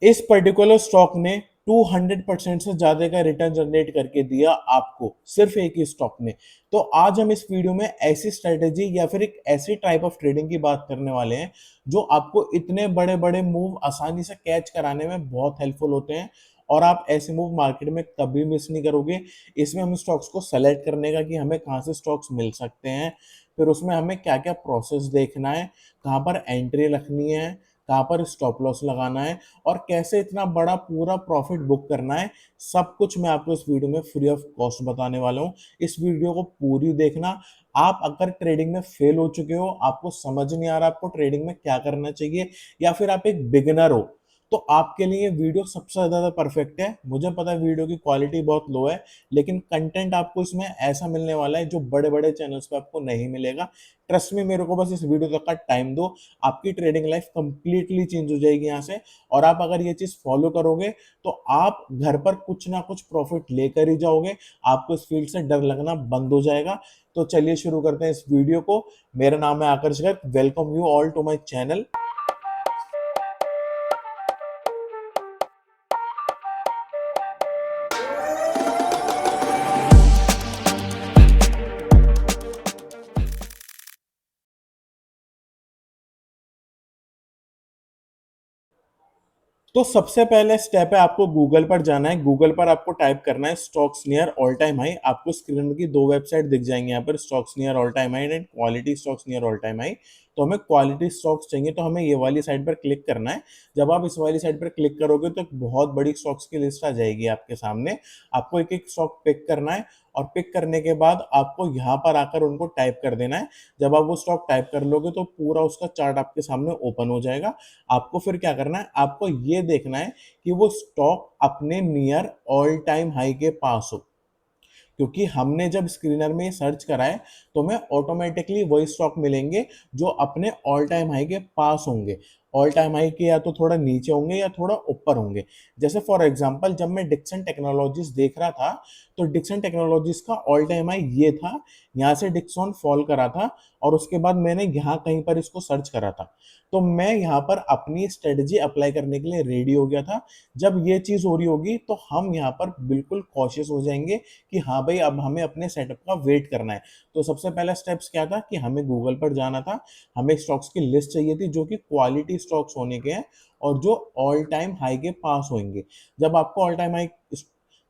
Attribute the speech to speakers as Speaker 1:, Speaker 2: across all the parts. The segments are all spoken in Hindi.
Speaker 1: इस पर्टिकुलर स्टॉक ने 200% से ज्यादा का रिटर्न जनरेट करके दिया आपको, सिर्फ एक ही स्टॉक ने। तो आज हम इस वीडियो में ऐसी स्ट्रेटेजी या फिर एक ऐसी टाइप ऑफ ट्रेडिंग की बात करने वाले हैं जो आपको इतने बड़े बड़े मूव आसानी से कैच कराने में बहुत हेल्पफुल होते हैं, और आप ऐसे मूव मार्केट में कभी मिस नहीं करोगे। इसमें हम स्टॉक्स को सेलेक्ट करने का कि हमें कहाँ से स्टॉक्स मिल सकते हैं, फिर उसमें हमें क्या क्या प्रोसेस देखना है, कहाँ पर एंट्री रखनी है, कहाँ पर स्टॉप लॉस लगाना है, और कैसे इतना बड़ा पूरा प्रॉफिट बुक करना है, सब कुछ मैं आपको इस वीडियो में फ्री ऑफ कॉस्ट बताने वाला हूँ। इस वीडियो को पूरी देखना। आप अगर ट्रेडिंग में फेल हो चुके हो, आपको समझ नहीं आ रहा आपको ट्रेडिंग में क्या करना चाहिए, या फिर आप एक बिगिनर हो, तो आपके लिए वीडियो सबसे ज्यादा परफेक्ट है। मुझे पता है वीडियो की क्वालिटी बहुत लो है, लेकिन कंटेंट आपको इसमें ऐसा मिलने वाला है जो बड़े बड़े चैनल्स पे आपको नहीं मिलेगा। ट्रस्ट में, मेरे को बस इस वीडियो तक का टाइम दो, आपकी ट्रेडिंग लाइफ कंप्लीटली चेंज हो जाएगी यहाँ से। और आप अगर ये चीज फॉलो करोगे तो आप घर पर कुछ ना कुछ प्रॉफिट लेकर ही जाओगे। आपको इस फील्ड से डर लगना बंद हो जाएगा। तो चलिए शुरू करते हैं इस वीडियो को। मेरा नाम है Aakarsh Garg, welcome you all to my channel. तो सबसे पहले स्टेप है, आपको गूगल पर जाना है। गूगल पर आपको टाइप करना है stocks near all time high. आपको स्क्रीन की दो वेबसाइट दिख जाएंगे यहाँ पर, stocks near all time high and quality stocks near all time high. तो हमें क्वालिटी स्टॉक्स चाहिए, तो हमें ये वाली साइट पर क्लिक करना है। जब आप इस वाली साइट पर क्लिक करोगे तो एक बहुत बड़ी स्टॉक्स की लिस्ट आ जाएगी आपके सामने। आपको एक एक स्टॉक पिक करना है, और पिक करने के बाद आपको यहाँ पर आकर उनको टाइप कर देना है। जब आप वो स्टॉक टाइप कर लोगे तो पूरा उसका चार्ट आपके सामने ओपन हो जाएगा। आपको फिर क्या करना है, आपको ये देखना है कि वो स्टॉक अपने नियर ऑल टाइम हाई के पास हो। क्योंकि हमने जब स्क्रीनर में सर्च करा है तो हमें ऑटोमेटिकली वही स्टॉक मिलेंगे जो अपने ऑल टाइम हाई के पास होंगे। ऑल टाइम हाई के या तो थोड़ा नीचे होंगे या थोड़ा ऊपर होंगे। जैसे फॉर एग्जांपल, जब मैं डिक्सन टेक्नोलॉजीज देख रहा था तो डिक्सन टेक्नोलॉजीज का ऑल टाइम हाई ये था। यहाँ से डिक्सन फॉल करा था, और उसके बाद मैंने यहाँ कहीं पर इसको सर्च करा था। तो मैं यहाँ पर अपनी स्ट्रेटजी अप्लाई करने के लिए रेडी हो गया था। जब ये चीज हो रही होगी तो हम यहाँ पर बिल्कुल कॉशियस हो जाएंगे कि हाँ भाई, अब हमें अपने सेटअप का वेट करना है। तो सबसे पहला स्टेप्स क्या था कि हमें गूगल पर जाना था। हमें स्टॉक्स की लिस्ट चाहिए थी जो कि क्वालिटी स्टॉक्स होने के हैं, और जो ऑल टाइम हाई के पास होंगे। जब आपको ऑल टाइम हाई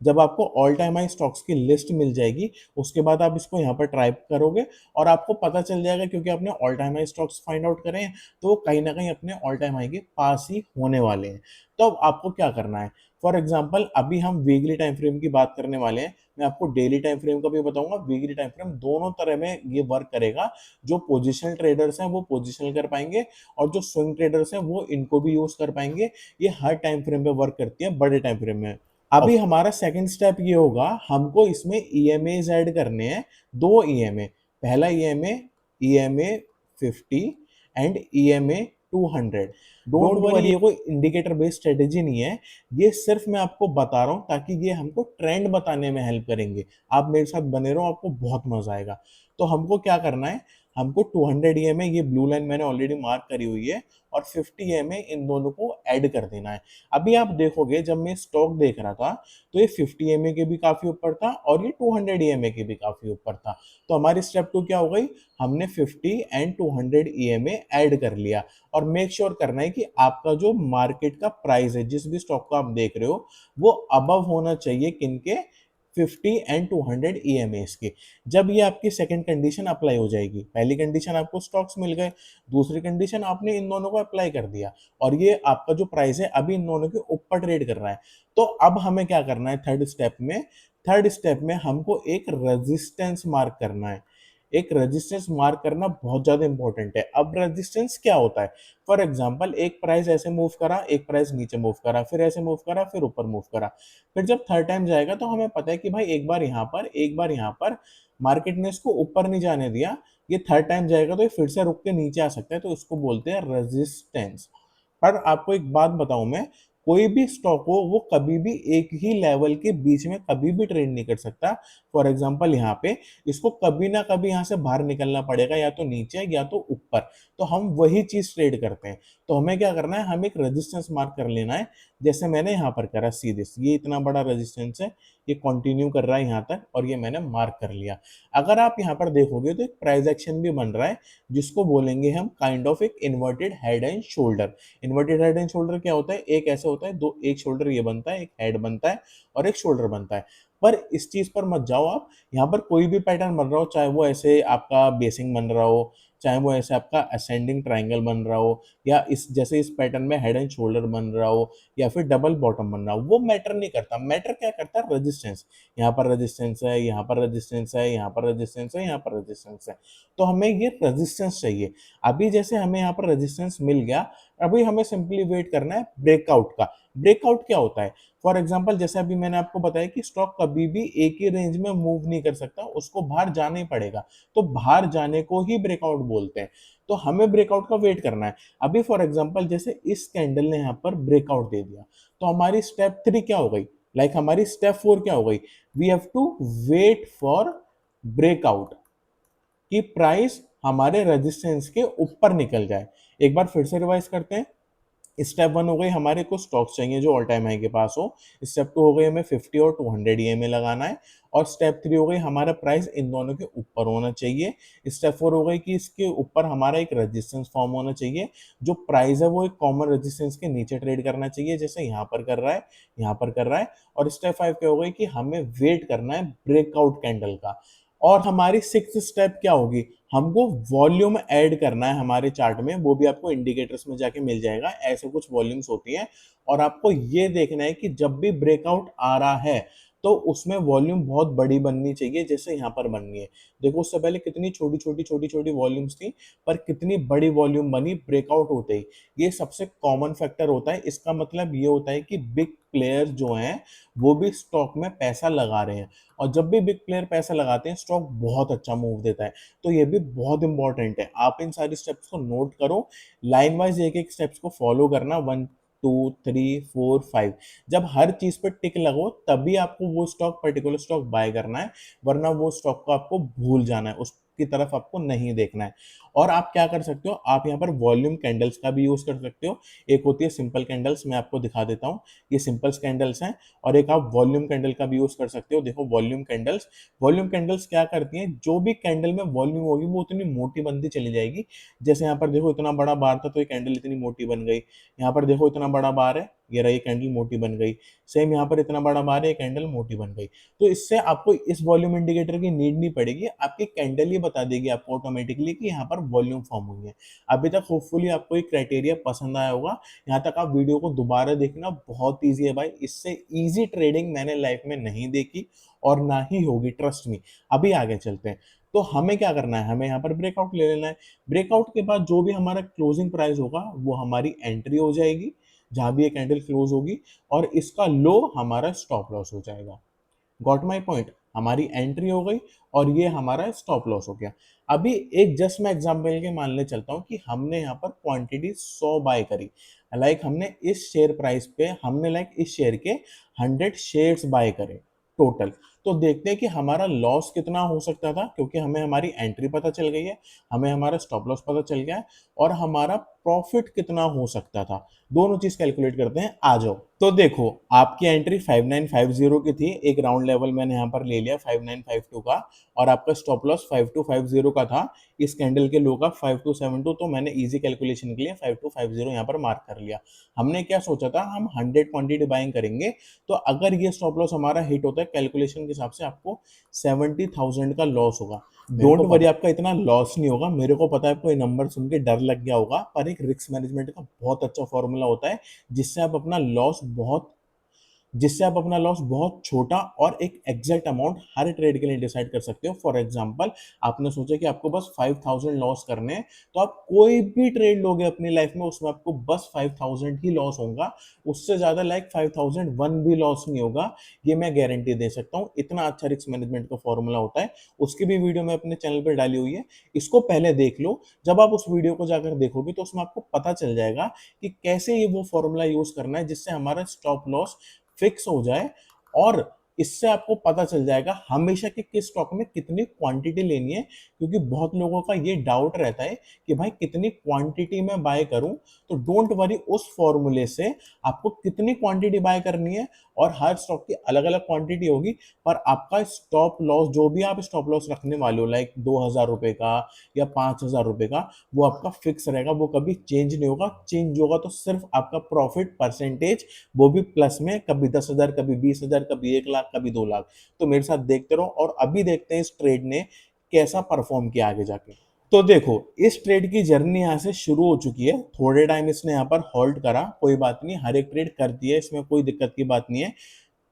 Speaker 1: जब आपको ऑल टाइम हाई स्टॉक्स की लिस्ट मिल जाएगी, उसके बाद आप इसको यहाँ पर टाइप करोगे और आपको पता चल जाएगा, क्योंकि आपने all time high stocks find out करे हैं तो वो कहीं ना कहीं अपने ऑल टाइम हाई के पास ही होने वाले हैं। तो अब आपको क्या करना है, फॉर एग्जाम्पल अभी हम वीकली टाइम फ्रेम की बात करने वाले हैं। मैं आपको डेली टाइम फ्रेम का भी बताऊंगा, वीकली टाइम फ्रेम, दोनों तरह में ये वर्क करेगा। जो पोजिशनल ट्रेडर्स हैं वो पोजिशनल कर पाएंगे, और जो स्विंग ट्रेडर्स हैं वो इनको भी यूज कर पाएंगे। ये हर टाइम फ्रेम पे वर्क करती है, बड़े टाइम फ्रेम में। अभी हमारा सेकंड स्टेप ये होगा, हमको इसमें ईएमए ऐड करने हैं। दो ईएमए। पहला EMA, EMA 50 and EMA 200। Don't worry, ये कोई इंडिकेटर बेस्ड स्ट्रेटेजी नहीं है। ये सिर्फ मैं आपको बता रहा हूँ ताकि ये हमको ट्रेंड बताने में हेल्प करेंगे। आप मेरे साथ बने रहो, आपको बहुत मजा आएगा। तो हमको क्या करना है, हमको 200 ईएमए, ये ब्लू लाइन मैंने ऑलरेडी मार्क करी हुई है, और 50 ईएमए, इन दोनों को ऐड कर देना है। अभी आप देखोगे, जब मैं स्टॉक देख रहा था तो ये 50 ईएमए के भी काफी ऊपर था और ये 200 ईएमए के भी काफी ऊपर था। तो हमारी स्टेप टू क्या हो गई, हमने 50 एंड 200 ईएमए ऐड कर लिया। और मेक श्योर करना है कि आपका जो मार्केट का प्राइस है, जिस भी स्टॉक को आप देख रहे हो, वो अबव होना चाहिए किनके, 50 एंड 200 ईएमएस के। जब ये आपकी सेकंड कंडीशन अप्लाई हो जाएगी, पहली कंडीशन आपको स्टॉक्स मिल गए, दूसरी कंडीशन आपने इन दोनों को अप्लाई कर दिया, और ये आपका जो प्राइस है अभी इन दोनों के ऊपर ट्रेड कर रहा है। तो अब हमें क्या करना है, थर्ड स्टेप में, हमको एक रेजिस्टेंस मार्क करना है। एक रेजिस्टेंस मार्क करना बहुत ज्यादा इंपॉर्टेंट है। अब रेजिस्टेंस क्या होता है, फॉर एग्जांपल एक प्राइस ऐसे मूव करा, एक प्राइस नीचे मूव करा, फिर ऐसे मूव करा, फिर ऊपर मूव करा, फिर जब थर्ड टाइम जाएगा तो हमें पता है कि भाई एक बार यहाँ पर, एक बार यहाँ पर मार्केट ने इसको ऊपर नहीं जाने दिया, ये थर्ड टाइम जाएगा तो ये फिर से रुक के नीचे आ सकता है, तो इसको बोलते हैं रेजिस्टेंस। पर आपको एक बात बताऊं मैं, कोई भी स्टॉक हो वो कभी भी एक ही लेवल के बीच में कभी भी ट्रेड नहीं कर सकता। फॉर एग्जांपल यहाँ पे इसको कभी ना कभी यहाँ से बाहर निकलना पड़ेगा, या तो नीचे या तो ऊपर, तो हम वही चीज ट्रेड करते हैं। तो हमें क्या करना है, हम एक रेजिस्टेंस मार्क कर लेना है, जैसे मैंने यहाँ पर करा सीधे, ये इतना बड़ा रेजिस्टेंस है, ये कंटिन्यू कर रहा है यहाँ तक, और ये मैंने मार्क कर लिया। अगर आप यहाँ पर देखोगे तो एक प्राइस एक्शन भी बन रहा है, जिसको बोलेंगे हम काइंड ऑफ एक inverted head and shoulder. Inverted head and shoulder क्या होता है, एक ऐसे होता है, दो, एक शोल्डर ये बनता है, एक हेड बनता है और एक शोल्डर बनता है। पर इस चीज पर मत जाओ आप, यहाँ पर कोई भी पैटर्न बन रहा हो, चाहे वो ऐसे आपका बेसिंग बन रहा हो, चाहे वो ऐसे आपका असेंडिंग ट्राइंगल बन रहा हो, या इस जैसे इस पैटर्न में हेड एंड शोल्डर बन रहा हो, या फिर डबल बॉटम बन रहा हो, वो मैटर नहीं करता। मैटर क्या करता है, रेजिस्टेंस। यहाँ पर रेजिस्टेंस है, यहाँ पर रेजिस्टेंस है, यहाँ पर रेजिस्टेंस है, यहाँ पर रेजिस्टेंस है, तो हमें ये रेजिस्टेंस चाहिए। अभी जैसे हमें यहाँ पर रेजिस्टेंस मिल गया, अभी हमें सिंपली वेट करना है ब्रेकआउट का। ब्रेकआउट क्या होता है, फॉर एग्जाम्पल जैसे अभी मैंने आपको बताया कि स्टॉक कभी भी एक ही रेंज में मूव नहीं कर सकता, उसको बाहर जाना ही पड़ेगा, तो बाहर जाने को ही ब्रेकआउट बोलते हैं। तो हमें ब्रेकआउट का वेट करना है। अभी फॉर एग्जाम्पल जैसे इस कैंडल ने यहाँ पर ब्रेकआउट दे दिया, तो हमारी स्टेप 3 क्या हो गई, हमारी स्टेप 4 क्या हो गई, we have to wait for breakout, कि प्राइस हमारे रेजिस्टेंस के ऊपर निकल जाए। एक बार फिर से रिवाइज करते हैं। स्टेप 1 हो गई, हमारे को स्टॉक्स चाहिए जो ऑल टाइम हाई के पास हो। स्टेप 2 हो गई, हमें 50 और 200 ईएमए लगाना है। और स्टेप 3 हो गई, हमारा प्राइस इन दोनों के ऊपर होना चाहिए। स्टेप 4 हो गई कि इसके ऊपर हमारा एक रेजिस्टेंस फॉर्म होना चाहिए, जो प्राइस है वो एक कॉमन रेजिस्टेंस के नीचे ट्रेड करना चाहिए, जैसे यहाँ पर कर रहा है, यहाँ पर कर रहा है। और स्टेप 5 क्या हो गई कि हमें वेट करना है ब्रेकआउट कैंडल का। और हमारी सिक्स स्टेप क्या होगी, हमको वॉल्यूम ऐड करना है हमारे चार्ट में, वो भी आपको इंडिकेटर्स में जाके मिल जाएगा, ऐसे कुछ वॉल्यूम्स होती हैं। और आपको ये देखना है कि जब भी ब्रेकआउट आ रहा है तो उसमें वॉल्यूम बहुत बड़ी बननी चाहिए, जैसे यहाँ पर बननी है। देखो उससे पहले कितनी छोटी छोटी छोटी छोटी वॉल्यूम्स थी, पर कितनी बड़ी वॉल्यूम बनी ब्रेकआउट होते ही। ये सबसे कॉमन फैक्टर होता है। इसका मतलब ये होता है कि बिग प्लेयर जो हैं वो भी स्टॉक में पैसा लगा रहे हैं, और जब भी बिग प्लेयर पैसा लगाते हैं स्टॉक बहुत अच्छा मूव देता है। तो ये भी बहुत इंपॉर्टेंट है, आप इन सारी स्टेप्स को नोट करो, लाइन वाइज एक एक स्टेप्स को फॉलो करना, 1 2 3 4 5। जब हर चीज पे टिक लगो तभी आपको वो स्टॉक, पर्टिकुलर स्टॉक बाय करना है, वरना वो स्टॉक को आपको भूल जाना है, उसकी तरफ आपको नहीं देखना है। और आप क्या कर सकते हो, आप यहाँ पर वॉल्यूम कैंडल्स का भी यूज कर सकते हो। एक होती है सिंपल कैंडल्स, मैं आपको दिखा देता हूँ, ये सिंपल कैंडल्स हैं। और एक आप वॉल्यूम कैंडल का भी यूज कर सकते हो। देखो वॉल्यूम कैंडल्स क्या करती हैं, जो भी कैंडल में वॉल्यूम होगी वो उतनी मोटी बनती चली जाएगी। जैसे यहाँ पर देखो इतना बड़ा बार था तो ये कैंडल इतनी मोटी बन गई। यहाँ पर देखो इतना बड़ा बार है, ये रही कैंडल मोटी बन गई। सेम यहाँ पर इतना बड़ा बार है, ये कैंडल मोटी बन गई। तो इससे आपको इस वॉल्यूम इंडिकेटर की नीड नहीं पड़ेगी, आपकी कैंडल ही बता देगी आपको ऑटोमेटिकली कि यहाँ पर वॉल्यूम फॉर्म हुई है। अभी तक होपफुली आपको ये क्राइटेरिया पसंद आया होगा। यहाँ तक आप वीडियो को दोबारा देखना, बहुत ईजी है भाई, इससे ईजी ट्रेडिंग मैंने लाइफ में नहीं देखी और ना ही होगी, ट्रस्ट मी। अभी आगे चलते हैं। तो हमें क्या करना है, हमें यहाँ पर ब्रेकआउट ले लेना है। ब्रेकआउट के बाद जो भी हमारा क्लोजिंग प्राइस होगा वो हमारी एंट्री हो जाएगी, जहां भी ये कैंडल क्लोज होगी, और इसका लो हमारा स्टॉप लॉस हो जाएगा। गॉट माई पॉइंट, हमारी एंट्री हो गई और ये हमारा स्टॉप लॉस हो गया। अभी एक जस्ट मैं एग्जांपल के मान ले चलता हूँ कि हमने यहाँ पर क्वांटिटी 100 बाय करी, हमने इस शेयर प्राइस पे हमने इस शेयर के 100 शेयर्स बाय करे टोटल। तो देखते हैं कि हमारा लॉस कितना हो सकता था, क्योंकि हमें हमारी एंट्री पता चल गई है, हमें हमारा स्टॉप लॉस पता चल गया है, और हमारा प्रॉफिट कितना हो सकता था। दोनों चीज कैलकुलेट करते हैं, आ जाओ। तो देखो आपकी एंट्री 5950 की थी, एक राउंड लेवल मैंने यहाँ पर ले लिया 5952 का, और आपका स्टॉप लॉस 5250 का था, इस कैंडल के लो का 5272, तो मैंने इजी कैलकुलेशन के लिए 5250 यहाँ पर मार्क कर लिया। हमने क्या सोचा था, हम 100 क्वांटिटी बाइंग करेंगे, तो अगर ये स्टॉप लॉस हमारा हिट होता है कैलकुलेशन के हिसाब से आपको 70,000 का लॉस होगा। डोंट वरी, आपका इतना लॉस नहीं होगा, मेरे को पता है आपको ये नंबर सुन के डर लग गया होगा, पर एक रिस्क मैनेजमेंट का बहुत अच्छा फॉर्मूला होता है जिससे आप अपना लॉस बहुत जिससे आप अपना लॉस बहुत छोटा और एक एग्जैक्ट अमाउंट हर ट्रेड के लिए डिसाइड कर सकते हो। फॉर एग्जांपल, आपने सोचा कि आपको बस 5000 लॉस करने हैं, तो आप कोई भी ट्रेड लोगे अपनी लाइफ में, उसमें आपको बस 5000 ही लॉस होगा, उससे ज्यादा लाइक 5001 भी लॉस नहीं होगा। ये मैं गारंटी दे सकता हूँ। इतना अच्छा रिस्क मैनेजमेंट का फॉर्मूला होता है। उसकी भी वीडियो मैं अपने चैनल पर डाली हुई है, इसको पहले देख लो। जब आप उस वीडियो को जाकर देखोगे तो उसमें आपको पता चल जाएगा कि कैसे ये वो फॉर्मूला यूज करना है जिससे हमारा स्टॉप लॉस फिक्स हो जाए, और इससे आपको पता चल जाएगा हमेशा कि किस स्टॉक में कितनी क्वांटिटी लेनी है। क्योंकि बहुत लोगों का ये डाउट रहता है कि भाई कितनी क्वांटिटी में बाय करूं। तो डोंट वरी, उस फॉर्मूले से आपको कितनी क्वांटिटी बाय करनी है, और हर स्टॉक की अलग अलग क्वांटिटी होगी, पर आपका स्टॉप लॉस जो भी आप स्टॉप लॉस रखने वाले हो, लाइक 2000 रुपए का या 5000 रुपए का, वो आपका फिक्स रहेगा, वो कभी चेंज नहीं होगा। चेंज होगा तो सिर्फ आपका प्रॉफिट परसेंटेज, वो भी प्लस में, कभी 10,000, कभी 20,000, कभी 1 लाख, कभी 2 लाख। तो मेरे साथ देखते रहो, और अभी देखते हैं इस ट्रेड ने कैसा परफॉर्म किया आगे जाके। तो देखो, इस ट्रेड की जर्नी यहाँ से शुरू हो चुकी है। थोड़े टाइम इसने यहाँ पर होल्ड करा, कोई बात नहीं, हर एक ट्रेड करती है, इसमें कोई दिक्कत की बात नहीं है।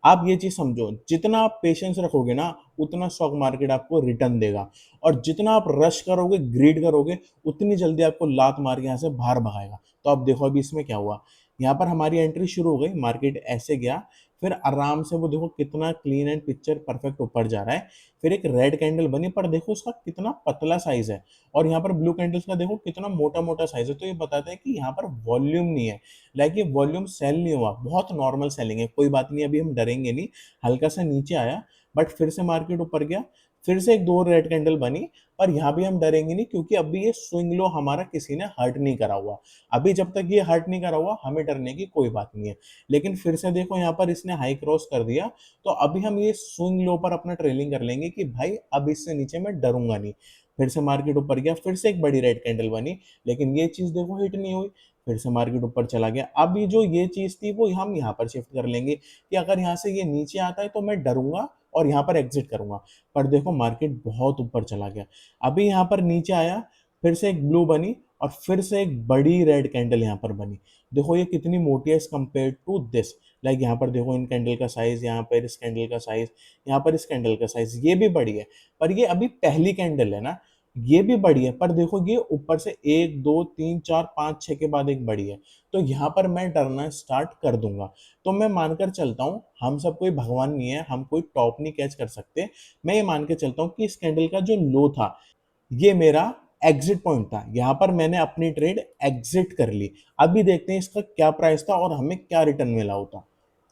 Speaker 1: आप ये चीज समझो, जितना आप पेशेंस रखोगे ना, उतना स्टॉक मार्केट आपको रिटर्न देगा। और जितना आप रश करोगे, ग्रीड करोगे, उतनी जल्दी आपको लात मार के यहाँ से बाहर भगाएगा। तो आप देखो अभी इसमें क्या हुआ। यहाँ पर हमारी एंट्री शुरू हो गई, मार्केट ऐसे गया, फिर आराम से वो देखो कितना क्लीन एंड पिक्चर परफेक्ट ऊपर जा रहा है। फिर एक रेड कैंडल बनी, पर देखो उसका कितना पतला साइज है, और यहाँ पर ब्लू कैंडल्स का देखो कितना मोटा मोटा साइज है। तो ये बताता है कि यहाँ पर वॉल्यूम नहीं है, लाइक ये वॉल्यूम सेल नहीं हुआ, बहुत नॉर्मल सेलिंग है। कोई बात नहीं, अभी हम डरेंगे नहीं। हल्का सा नीचे आया, बट फिर से मार्केट ऊपर गया, फिर से एक दो रेड कैंडल बनी, पर यहाँ भी हम डरेंगे नहीं, क्योंकि अभी ये स्विंग लो हमारा किसी ने हर्ट नहीं करा हुआ। अभी जब तक ये हर्ट नहीं करा हुआ, हमें डरने की कोई बात नहीं है। लेकिन फिर से देखो यहाँ पर इसने हाई क्रॉस कर दिया, तो अभी हम ये स्विंग लो पर अपना ट्रेलिंग कर लेंगे कि भाई अब इससे नीचे मैं डरूंगा नहीं। फिर से मार्केट ऊपर गया, फिर से एक बड़ी रेड कैंडल बनी, लेकिन ये चीज देखो हिट नहीं हुई। फिर से मार्केट ऊपर चला गया। अब ये जो ये चीज थी वो हम यहाँ पर शिफ्ट कर लेंगे कि अगर यहाँ से ये नीचे आता है तो मैं डरूंगा और यहाँ पर एग्जिट करूंगा। पर देखो मार्केट बहुत ऊपर चला गया। अभी यहाँ पर नीचे आया, फिर से एक ब्लू बनी, और फिर से एक बड़ी रेड कैंडल यहाँ पर बनी। देखो ये कितनी मोटी है as compare to this. Like यहाँ पर देखो इन कैंडल का साइज, यहाँ पर इस कैंडल का साइज, यहाँ पर इस कैंडल का साइज, ये भी बड़ी है। पर ये अभी पहली कैंडल है ना, ये भी बड़ी है, पर देखो ये ऊपर से 1 2 3 4 5 6 के बाद एक बड़ी है। तो यहाँ पर मैं डरना स्टार्ट कर दूंगा। तो मैं मानकर चलता हूँ, हम सब कोई भगवान नहीं है, हम कोई टॉप नहीं कैच कर सकते। मैं ये मान के चलता हूँ कि इस कैंडल का जो लो था, ये मेरा एग्जिट पॉइंट था। यहाँ पर मैंने अपनी ट्रेड एग्जिट कर ली। अभी देखते हैं इसका क्या प्राइस था और हमें क्या रिटर्न मिला होता।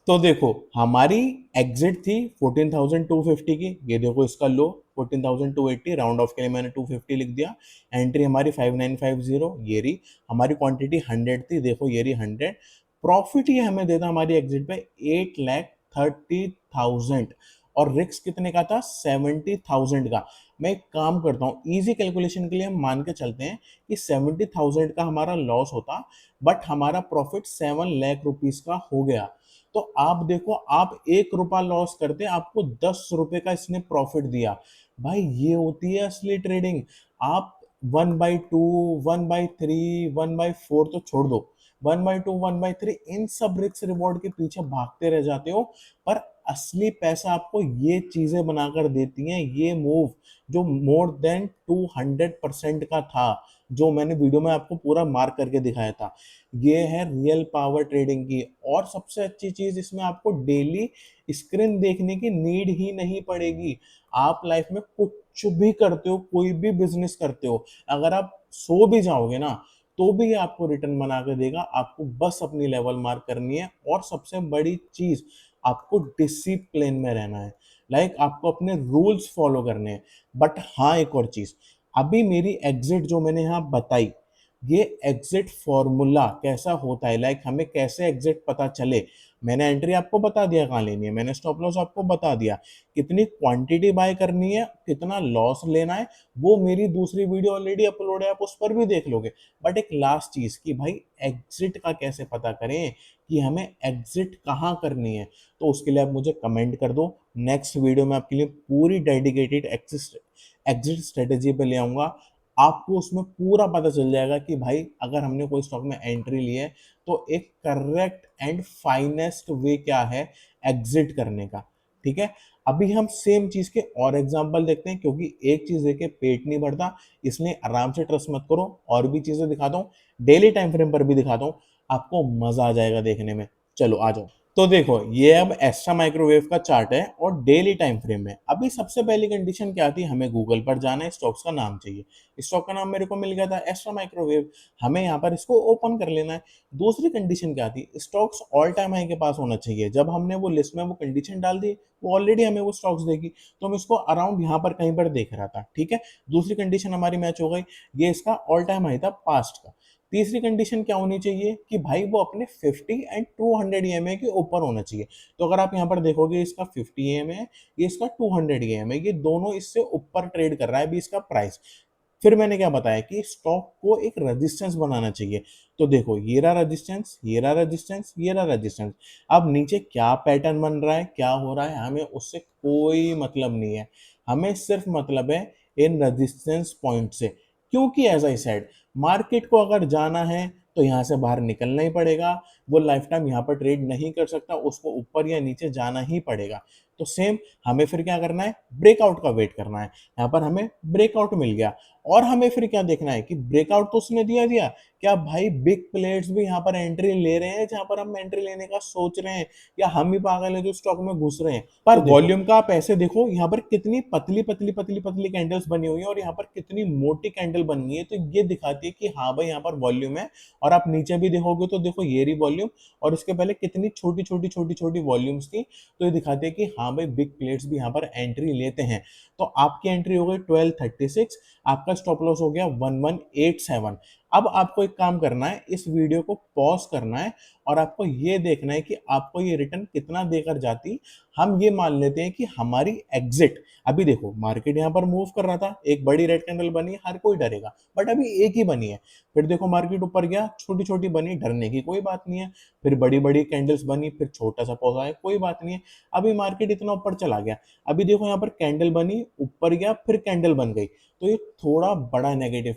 Speaker 1: तो देखो, हमारी एग्जिट थी 14,250 की, ये देखो इसका लो 14,280, राउंड ऑफ के लिए मैंने 250 लिख दिया। एंट्री हमारी 5950, ये रही। हमारी क्वांटिटी 100 थी, देखो ये रही 100। प्रॉफिट ये हमें देता हमारी एग्जिट पे 8,30,000, और रिस्क कितने का था, 70,000 का। मैं एक काम करता हूँ, इजी कैलकुलेशन के लिए हम मान के चलते हैं कि 70,000 का हमारा लॉस होता, बट हमारा प्रॉफिट 7 लाख रुपीज का हो गया। तो आप देखो, आप 1 रुपया लॉस करते, आपको 10 रुपए का इसने प्रॉफिट दिया। भाई ये होती है असली ट्रेडिंग। आप 1/2, 1/3, 1/4 तो छोड़ दो, 1/2, 1/3 इन सब रिस्क रिवॉर्ड के पीछे भागते रह जाते हो। पर असली पैसा आपको ये चीजें बनाकर देती हैं, ये मूव जो मोर देन 200% का था, जो मैंने वीडियो में आपको पूरा मार्क करके दिखाया था। ये है रियल पावर ट्रेडिंग की। और सबसे अच्छी चीज, इसमें आपको डेली स्क्रीन देखने की नीड ही नहीं पड़ेगी। आप लाइफ में कुछ भी करते हो, कोई भी बिजनेस करते हो, अगर आप सो भी जाओगे ना, तो भी ये आपको रिटर्न बना के देगा। आपको बस अपनी लेवल मार्क करनी है, और सबसे बड़ी चीज, आपको डिसिप्लिन में रहना है। लाइक आपको अपने रूल्स फॉलो करने हैं। बट हाँ, एक और चीज, अभी मेरी एग्जिट जो मैंने यहाँ बताई, ये एग्जिट फॉर्मूला कैसा होता है, लाइक हमें कैसे एग्जिट पता चले। मैंने एंट्री आपको बता दिया कहाँ लेनी है, मैंने स्टॉप लॉस आपको बता दिया, कितनी क्वांटिटी बाय करनी है, कितना लॉस लेना है, वो मेरी दूसरी वीडियो ऑलरेडी अपलोड है, आप उस पर भी देख लोगे। बट एक लास्ट चीज कि भाई एग्जिट का कैसे पता करें, कि हमें एग्जिट कहाँ करनी है। तो उसके लिए आप मुझे कमेंट कर दो, नेक्स्ट वीडियो में आपके लिए पूरी डेडिकेटेड एग्जिट स्ट्रेटेजी पे ले आऊंगा। आपको उसमें पूरा पता चल जाएगा कि भाई अगर हमने कोई स्टॉक में एंट्री ली है तो एक करेक्ट एंड फाइनेस्ट वे क्या है एग्जिट करने का। ठीक है, अभी हम सेम चीज के और एग्जांपल देखते हैं, क्योंकि एक चीज देख के पेट नहीं भरता, इसलिए आराम से ट्रस्ट मत करो, और भी चीजें दिखाता हूँ, डेली टाइम फ्रेम पर भी दिखाता हूँ, आपको मजा आ जाएगा देखने में। चलो आ जाओ। तो देखो ये अब एक्स्ट्रा माइक्रोवेव का चार्ट है और डेली टाइम फ्रेम है। अभी सबसे पहली कंडीशन क्या थी, हमें गूगल पर जाना है, स्टॉक्स का नाम चाहिए, स्टॉक का नाम मेरे को मिल गया था एक्स्ट्रा माइक्रोवेव, हमें यहाँ पर इसको ओपन कर लेना है। दूसरी कंडीशन क्या थी, स्टॉक्स ऑल टाइम हाई के पास होना चाहिए। जब हमने वो लिस्ट में वो कंडीशन डाल दी, वो ऑलरेडी हमें वो स्टॉक्स देगी, तो हम इसको अराउंड यहाँ पर कहीं पर देख रहा था। ठीक है, दूसरी कंडीशन हमारी मैच हो गई, ये इसका ऑल टाइम हाई था पास्ट का। तीसरी कंडीशन क्या होनी चाहिए कि भाई वो अपने 50 एंड 200 ईएमए के ऊपर होना चाहिए। तो अगर आप यहाँ पर देखोगे इसका 50 ईएमए है, ये इसका 200 ईएमए, ये दोनों इससे ऊपर ट्रेड कर रहा है अभी इसका प्राइस। फिर मैंने क्या बताया कि स्टॉक को एक रेजिस्टेंस बनाना चाहिए। तो देखो ये रहा रेजिस्टेंस, ये रहा रेजिस्टेंस, ये रहा रेजिस्टेंस। अब नीचे क्या पैटर्न बन रहा है, क्या हो रहा है, हमें उससे कोई मतलब नहीं है, हमें सिर्फ मतलब है इन रेजिस्टेंस पॉइंट से। क्योंकि एज आई सेड, मार्केट को अगर जाना है तो यहाँ से बाहर निकलना ही पड़ेगा, वो लाइफ टाइम यहाँ पर ट्रेड नहीं कर सकता, उसको ऊपर या नीचे जाना ही पड़ेगा। तो सेम हमें फिर क्या करना है, ब्रेकआउट का वेट करना है। यहाँ पर हमें ब्रेकआउट मिल गया, और हमें फिर क्या देखना है कि ब्रेकआउट तो उसने दिया दिया, क्या भाई बिग प्लेयर्स भी यहाँ पर एंट्री ले रहे हैं जहां पर हम एंट्री लेने का सोच रहे हैं, या हम ही पागल हैं जो स्टॉक में घुस रहे हैं। पर वॉल्यूम का आप ऐसे देखो, यहाँ पर कितनी पतली पतली पतली पतली कैंडल्स बनी हुई है और यहाँ पर कितनी मोटी कैंडल बनी है, तो ये दिखाती है कि हाँ भाई यहाँ पर वॉल्यूम है। और आप नीचे भी देखोगे तो देखो ये रही वॉल्यूम, और इसके पहले कितनी छोटी छोटी छोटी छोटी वॉल्यूम्स थी, तो ये दिखाती है कि हाँ भाई बिग प्लेयर्स भी यहाँ पर एंट्री लेते हैं। तो आपकी एंट्री हो गई 1236, आपका स्टॉप लॉस हो गया 1187। अब आपको एक काम करना है, इस वीडियो को पॉज करना है और आपको ये देखना है कि आपको ये रिटर्न कितना देकर जाती। हम ये मान लेते हैं कि हमारी एग्जिट, अभी देखो मार्केट यहाँ पर मूव कर रहा था, एक बड़ी रेड कैंडल बनी, हर कोई डरेगा, बट अभी एक ही बनी है। फिर देखो मार्केट ऊपर गया, छोटी छोटी बनी, डरने की कोई बात नहीं है। फिर बड़ी बड़ी कैंडल्स बनी, फिर छोटा सा पॉज आया, कोई बात नहीं है। अभी मार्केट इतना ऊपर चला गया, अभी देखो यहाँ पर कैंडल बनी, ऊपर गया, फिर कैंडल बन गई, तो ये थोड़ा बड़ा नेगेटिव,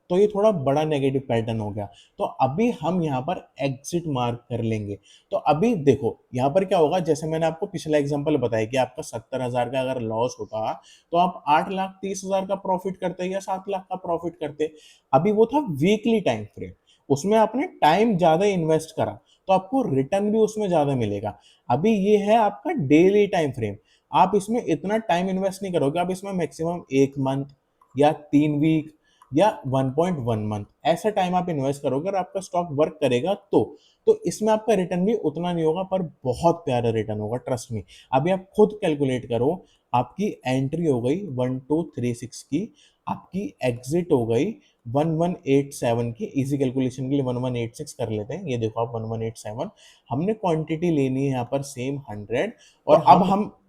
Speaker 1: तो ये थोड़ा बड़ा नेगेटिव पैटर्न हो गया। तो अभी हम यहाँ पर एग्जिट मार्क कर लेंगे। तो अभी देखो यहाँ पर क्या होगा, जैसे मैंने आपको पिछला एग्जांपल बताया कि आपका 70,000 का अगर लॉस होता तो आप 8,30,000 का प्रॉफिट करते या 7 लाख का प्रॉफिट करते। अभी वो था वीकली टाइम फ्रेम, उसमें आपने टाइम ज्यादा इन्वेस्ट करा, तो आपको रिटर्न भी उसमें ज्यादा मिलेगा। अभी ये है आपका डेली टाइम फ्रेम, आप इसमें इतना टाइम इन्वेस्ट नहीं करोगे, आप इसमें मैक्सिमम 1 मंथ या 3 वीक या 1.1 मंथ ऐसा टाइम आप इन्वेस्ट करोगे और आपका स्टॉक वर्क करेगा तो इसमें आपका रिटर्न भी उतना नहीं होगा, पर बहुत प्यारा रिटर्न होगा, ट्रस्ट मी। अभी आप खुद कैलकुलेट करो, आपकी एंट्री हो गई 1236 की, आपकी एग्जिट हो गई 1187 की। इजी कैलकुलेशन के लिए 1186 कर लेते हैं, ये देखो आप 1187, हमने क्वांटिटी लेनी है यहाँ पर सेम 100, और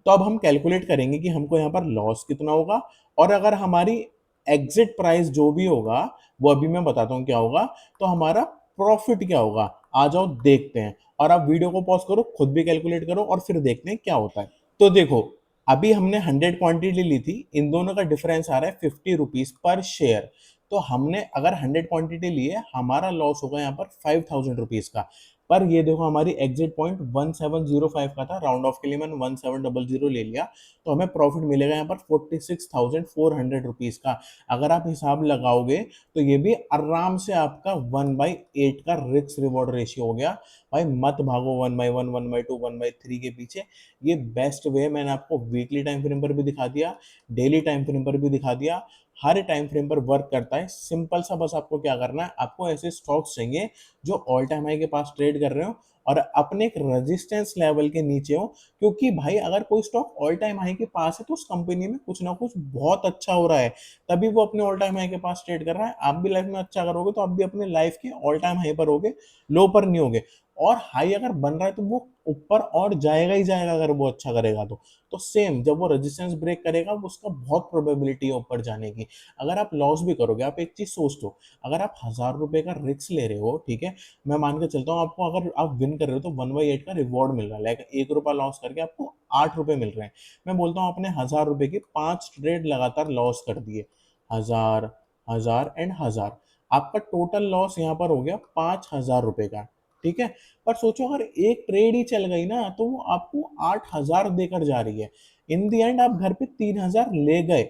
Speaker 1: अब हम कैलकुलेट करेंगे कि हमको यहाँ पर लॉस कितना होगा, और अगर हमारी एग्जिट प्राइस जो भी होगा वो अभी मैं बताता हूँ क्या होगा, तो हमारा प्रॉफिट क्या होगा। आ जाओ देखते हैं, और आप वीडियो को पॉज करो, खुद भी कैलकुलेट करो और फिर देखते हैं क्या होता है। तो देखो अभी हमने 100 क्वांटिटी ली थी, इन दोनों का डिफरेंस आ रहा है 50 रुपीज पर शेयर। तो हमने अगर 100 क्वांटिटी ली है, हमारा लॉस होगा यहाँ पर 5,000 रुपीज का। पर ये देखो हमारी एग्जिट पॉइंट 1705 का था, राउंड ऑफ के लिए मैंने 1700 ले लिया, तो हमें प्रॉफिट मिलेगा यहाँ पर 46,400 रुपीज का। अगर आप हिसाब लगाओगे तो ये भी आराम से आपका 1/8 का रिस्क रिवॉर्ड रेशियो हो गया। भाई मत भागो 1/1, 1/2, 1/3 के पीछे, ये बेस्ट वे है। मैंने आपको वीकली टाइम फ्रेम पर भी दिखा दिया, डेली टाइम फ्रेम पर भी दिखा दिया, हर टाइम फ्रेम पर वर्क करता है। सिंपल सा बस आपको क्या करना है, आपको ऐसे स्टॉक्स चाहिए जो ऑल टाइम हाई के पास ट्रेड कर रहे हो और अपने एक रेजिस्टेंस लेवल के नीचे हो। क्योंकि भाई अगर कोई स्टॉक ऑल टाइम हाई के पास है तो उस कंपनी में कुछ ना कुछ बहुत अच्छा हो रहा है, तभी वो अपने ऑल टाइम हाई के पास ट्रेड कर रहा है। आप भी लाइफ में अच्छा करोगे तो आप भी अपने लाइफ के ऑल टाइम हाई पर होगे, लो पर नहीं होगे। और हाई अगर बन रहा है तो वो ऊपर और जाएगा ही जाएगा, अगर वो अच्छा करेगा तो सेम जब वो रेजिस्टेंस ब्रेक करेगा उसका बहुत प्रोबेबिलिटी है ऊपर जाने की। अगर आप लॉस भी करोगे, आप एक चीज सोच लो, अगर आप 1,000 रुपए का रिस्क ले रहे हो, ठीक है, मैं मान के चलता हूँ आपको अगर आप विन कर रहे हो तो 1/8 का रिवॉर्ड मिल रहा है, लाइक 1 रुपया लॉस करके आपको 8 रुपए मिल रहे हैं। मैं बोलता हूँ आपने 1,000 रुपए की 5 ट्रेड लगातार लॉस कर दिए, 1,000, हजार एंड हजार, आपका टोटल लॉस यहाँ पर हो गया 5,000 रुपए का। ठीक है, पर सोचो अगर एक ट्रेड ही चल गई ना तो वो आपको 8,000 देकर जा रही है। इन दी एंड आप घर पे 3,000 ले गए।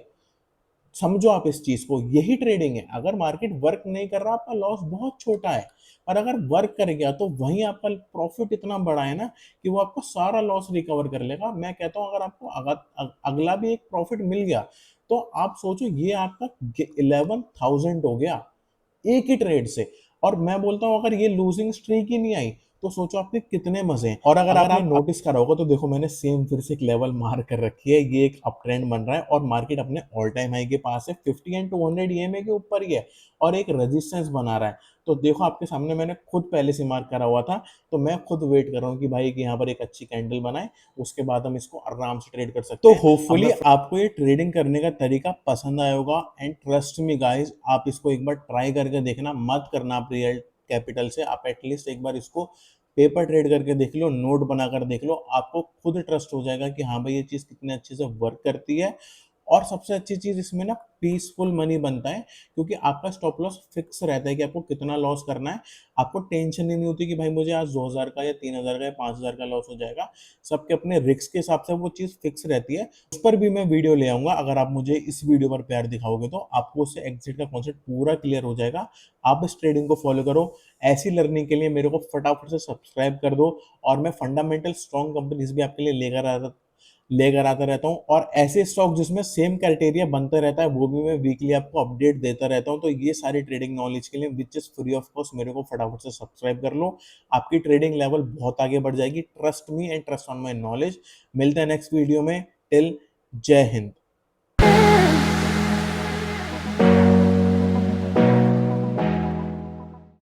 Speaker 1: समझो आप इस चीज को, यही ट्रेडिंग है। अगर मार्केट वर्क नहीं कर रहा आपका लॉस बहुत छोटा है, और अगर वर्क कर गया तो वहीं आपका प्रॉफिट इतना बड़ा है ना कि वो आपको सारा लॉस रिकवर कर लेगा। मैं कहता हूं अगर आपको अगला भी एक प्रॉफिट मिल गया तो आप सोचो ये आपका 11,000 हो गया एक ही ट्रेड से। और मैं बोलता हूं अगर ये लूजिंग स्ट्रीक ही नहीं आई तो सोचो आपके कितने मजे हैं। और अगर आपने नोटिस करा होगा तो देखो मैंने सेम फिर से एक लेवल मार कर रखी है, ये एक अप ट्रेंड बन रहा है और मार्केट अपने ऑल टाइम हाई के पास है, 50 एंड 200 ईएमए के ऊपर ही है और एक रेजिस्टेंस बना रहा है। तो देखो आपके सामने मैंने खुद पहले से मार्क करा हुआ था, तो मैं खुद वेट कर रहा हूँ कि भाई कि यहाँ पर एक अच्छी कैंडल बनाए, उसके बाद हम इसको आराम से ट्रेड कर सकते हैं। तो होपफुली आपको ये ट्रेडिंग करने का तरीका पसंद आया होगा एंड ट्रस्ट मी गाइस, आप इसको एक बार ट्राई करके देखना, मत करना आप रियल कैपिटल से, आप एटलीस्ट एक बार इसको पेपर ट्रेड करके देख लो, नोट बनाकर देख लो, आपको खुद ट्रस्ट हो जाएगा कि हाँ भाई ये चीज़ कितने अच्छे से वर्क करती है। और सबसे अच्छी चीज़ इसमें ना पीसफुल मनी बनता है, क्योंकि आपका स्टॉप लॉस फिक्स रहता है कि आपको कितना लॉस करना है। आपको टेंशन ही नहीं होती कि भाई मुझे आज 2,000 का या 3,000 का या 5,000 का लॉस हो जाएगा। सबके अपने रिस्क के हिसाब से वो चीज़ फिक्स रहती है। उस पर भी मैं वीडियो ले आऊंगा, अगर आप मुझे इस वीडियो पर प्यार दिखाओगे तो आपको उससे एग्जिट का कॉन्सेप्ट पूरा क्लियर हो जाएगा। आप इस ट्रेडिंग को फॉलो करो। ऐसी लर्निंग के लिए मेरे को फटाफट से सब्सक्राइब कर दो, और मैं फंडामेंटल स्ट्रॉन्ग कंपनीज भी आपके लिए लेकर आता रहता हूँ, और ऐसे स्टॉक जिसमें सेम क्राइटेरिया बनता रहता है वो भी मैं वीकली आपको अपडेट देता रहता हूँ। तो ये सारी ट्रेडिंग नॉलेज के लिए which is free of cost मेरे को फटाफट से सब्सक्राइब कर लो, आपकी ट्रेडिंग लेवल बहुत आगे बढ़ जाएगी। Trust me and trust on my knowledge. मिलते हैं नेक्स्ट वीडियो में। टिल जय हिंद।